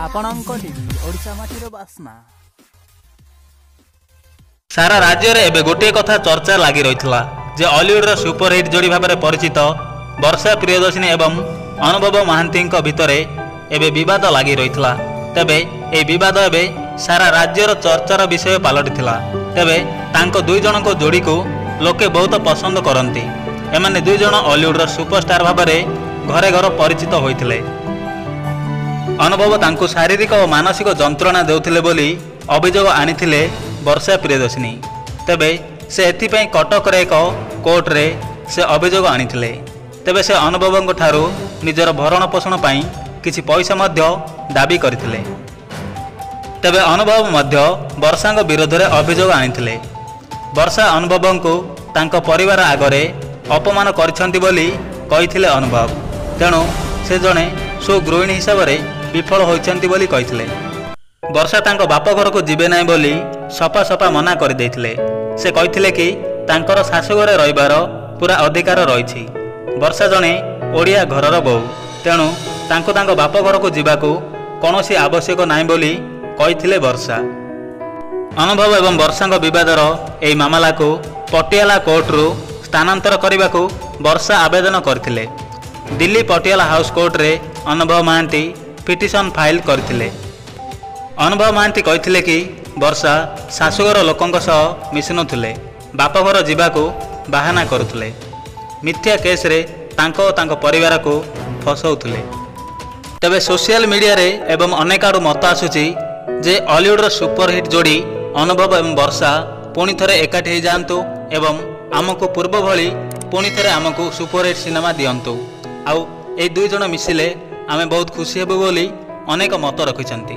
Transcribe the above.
ଆପଣଙ୍କ ଟିଭି ଓଡ଼ିଶା ମାଟିର ବାସ୍ନା। सारा राज्य रे एबे गोटे कथा चर्चा लगी रही जे ऑलीवुड सुपरहिट जोड़ी भाव में परिचित वर्षा प्रियदर्शिनी एवं अनुभव महांती भितर एबे विवाद लगी रही तेबे ए विवाद एबे सारा राज्यर चर्चार विषय पलटि तेबे तांको दुई जन को जोड़ी को लोके बहुत पसंद करती। एमाने दुई जन ऑलीवुड सुपरस्टार भाव में घरे घर परिचित होइथिले। अनुभव तांको शारीरिक और मानसिक जंत्रणा देउथिले बोली अभियोग आनिथिले वर्षा प्रियदर्शिनी। तेबे से एथिपाई कटक रे एक कोर्ट रे से अभियोग आनिथिले। तेबे से अनुभव ठारू निजर भरण पोषण पाई किछि पैसा मध्य दाबी करथिले। तेबे अनुभव मध्य वर्षा विरोध में अभियोग आनिथिले। वर्षा अनुभव को तांको परिवार आगरे अपमान करिसंती बोली कहिथिले अनुभव। तेणु से जणे सुगृहिणी हिसाब से विफल होइसंती बोली कहिथिले। वर्षा तांको बाप घर को जीवे नहीं बोली सफा सफा मना कर देथिले। से कहिथिले कि तांकर शाशुघरे रहिबार पूरा अधिकार रहिछि। वर्षा जणे ओडिया घरर बहु, तेणु तांको तांको बाप घर को जीवाकू कौनसी आवश्यक नाही बोली कहिथिले वर्षा। अनुभव एवं वर्षा विवादर एही मामला को पटियाला कोर्ट रु स्थानांतर करने वर्षा आवेदन करथिले। दिल्ली पटियाला हाउस कोर्ट रे अनुभव महांती पिटिशन फाइल करथिले। अनुभव महांती कहिथिले कि वर्षा शाशुघर लोकंक सह मिशुनुथिले, बापघर जीवाकू बाहाना करुथिले, मिथ्या केस रे तांको तांको परिवार को फसौथिले। तेबे सोशल मीडिया रे एवं अनेक आडू मत आसुची जे ऑलीवुड सुपरहिट जोड़ी अनुभव एवं वर्षा पुणी थरे एकाठी हो जातु एवं आमको पूर्व भली पुणी थरे आमको सुपरहिट सिनेमा दियंतु। आउ ए दुई जन मिसिले आमे बहुत खुशी हेबु बोली अनेक मत रखिछंती।